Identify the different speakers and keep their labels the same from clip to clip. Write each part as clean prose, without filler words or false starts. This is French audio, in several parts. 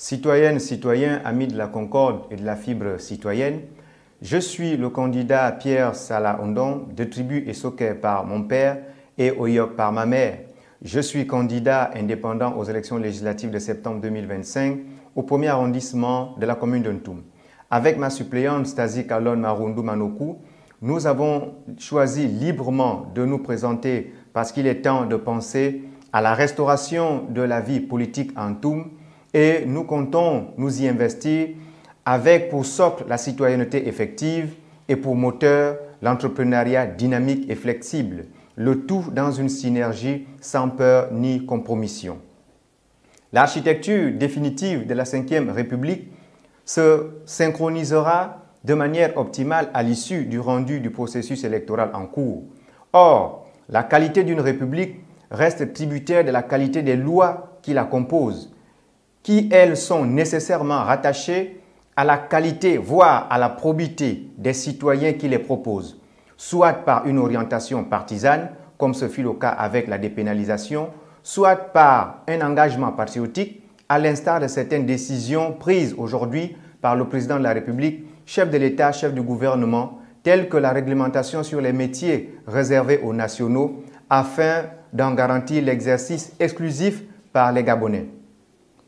Speaker 1: Citoyennes, citoyens, amis de la concorde et de la fibre citoyenne, je suis le candidat Pierre Salah Ondong, de Tribu et Soké par mon père et Oyok par ma mère. Je suis candidat indépendant aux élections législatives de septembre 2025 au premier arrondissement de la commune de Ntoum. Avec ma suppléante Stasi Kalon Marundu Manoku, nous avons choisi librement de nous présenter parce qu'il est temps de penser à la restauration de la vie politique en Ntoum et nous comptons nous y investir avec pour socle la citoyenneté effective et pour moteur l'entrepreneuriat dynamique et flexible, le tout dans une synergie sans peur ni compromission. L'architecture définitive de la Ve République se synchronisera de manière optimale à l'issue du rendu du processus électoral en cours. Or, la qualité d'une République reste tributaire de la qualité des lois qui la composent, qui, elles, sont nécessairement rattachées à la qualité, voire à la probité des citoyens qui les proposent, soit par une orientation partisane, comme ce fut le cas avec la dépénalisation, soit par un engagement patriotique, à l'instar de certaines décisions prises aujourd'hui par le président de la République, chef de l'État, chef du gouvernement, telles que la réglementation sur les métiers réservés aux nationaux, afin d'en garantir l'exercice exclusif par les Gabonais.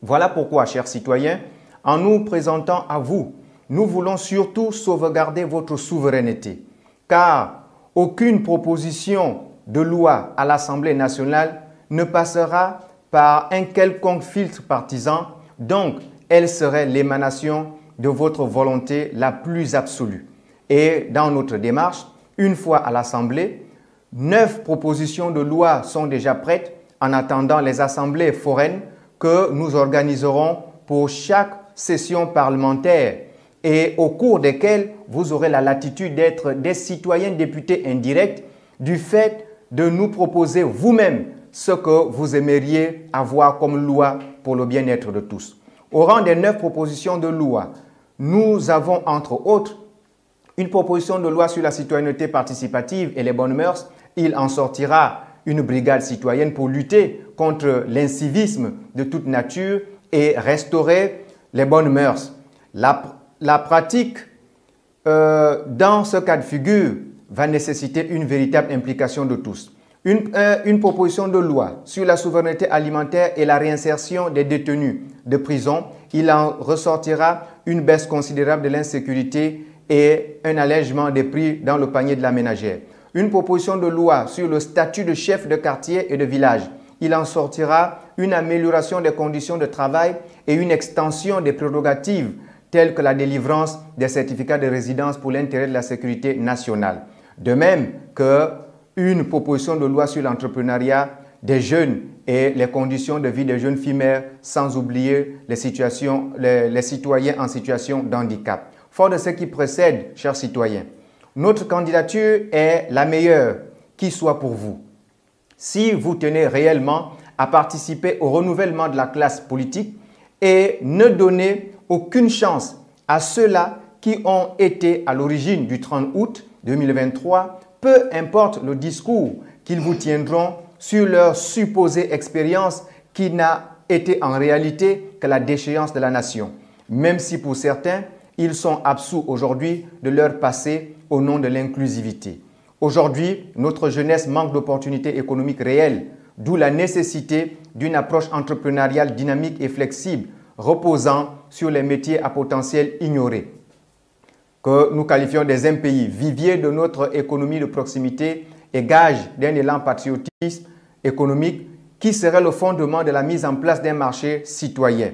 Speaker 1: Voilà pourquoi, chers citoyens, en nous présentant à vous, nous voulons surtout sauvegarder votre souveraineté, car aucune proposition de loi à l'Assemblée nationale ne passera par un quelconque filtre partisan, donc elle serait l'émanation de votre volonté la plus absolue. Et dans notre démarche, une fois à l'Assemblée, 9 propositions de loi sont déjà prêtes en attendant les assemblées foraines que nous organiserons pour chaque session parlementaire et au cours desquelles vous aurez la latitude d'être des citoyens députés indirects du fait de nous proposer vous-même ce que vous aimeriez avoir comme loi pour le bien-être de tous. Au rang des 9 propositions de loi, nous avons entre autres une proposition de loi sur la citoyenneté participative et les bonnes mœurs. Il en sortira une brigade citoyenne pour lutter contre l'incivisme de toute nature et restaurer les bonnes mœurs. La pratique dans ce cas de figure va nécessiter une véritable implication de tous. Une proposition de loi sur la souveraineté alimentaire et la réinsertion des détenus de prison. Il en ressortira une baisse considérable de l'insécurité et un allègement des prix dans le panier de la ménagère. Une proposition de loi sur le statut de chef de quartier et de village. Il en sortira une amélioration des conditions de travail et une extension des prérogatives telles que la délivrance des certificats de résidence pour l'intérêt de la sécurité nationale. De même qu'une proposition de loi sur l'entrepreneuriat des jeunes et les conditions de vie des jeunes filles mères, sans oublier les citoyens en situation de handicap. Fort de ce qui précède, chers citoyens, notre candidature est la meilleure qui soit pour vous. Si vous tenez réellement à participer au renouvellement de la classe politique et ne donnez aucune chance à ceux-là qui ont été à l'origine du 30 août 2023, peu importe le discours qu'ils vous tiendront sur leur supposée expérience qui n'a été en réalité que la déchéance de la nation, même si pour certains, ils sont absous aujourd'hui de leur passé au nom de l'inclusivité. Aujourd'hui, notre jeunesse manque d'opportunités économiques réelles, d'où la nécessité d'une approche entrepreneuriale dynamique et flexible, reposant sur les métiers à potentiel ignorés, que nous qualifions des MPI, vivier de notre économie de proximité et gage d'un élan patriotisme économique qui serait le fondement de la mise en place d'un marché citoyen.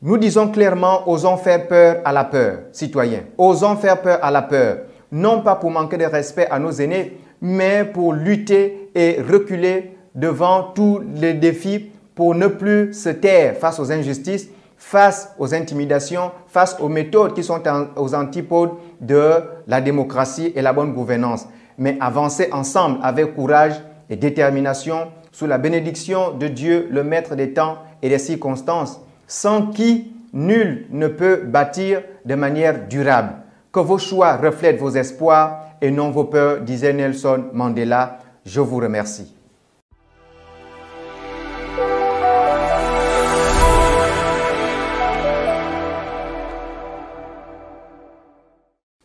Speaker 1: Nous disons clairement, osons faire peur à la peur, citoyens. Osons faire peur à la peur, non pas pour manquer de respect à nos aînés, mais pour lutter et reculer devant tous les défis, pour ne plus se taire face aux injustices, face aux intimidations, face aux méthodes qui sont aux antipodes de la démocratie et la bonne gouvernance, mais avancer ensemble avec courage et détermination sous la bénédiction de Dieu, le maître des temps et des circonstances, sans qui nul ne peut bâtir de manière durable. Que vos choix reflètent vos espoirs et non vos peurs, disait Nelson Mandela. Je vous remercie.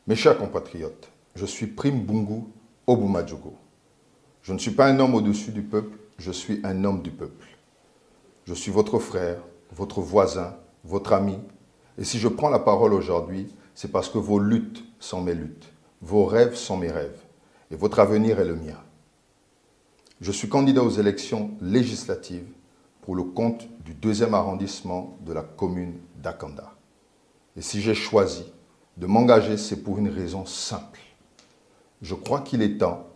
Speaker 2: Mes chers compatriotes, je suis Prime Bungu Obumadjogo. Je ne suis pas un homme au-dessus du peuple, je suis un homme du peuple. Je suis votre frère, votre voisin, votre ami. Et si je prends la parole aujourd'hui, c'est parce que vos luttes sont mes luttes, vos rêves sont mes rêves, et votre avenir est le mien. Je suis candidat aux élections législatives pour le compte du 2e arrondissement de la commune d'Akanda. Et si j'ai choisi de m'engager, c'est pour une raison simple. Je crois qu'il est temps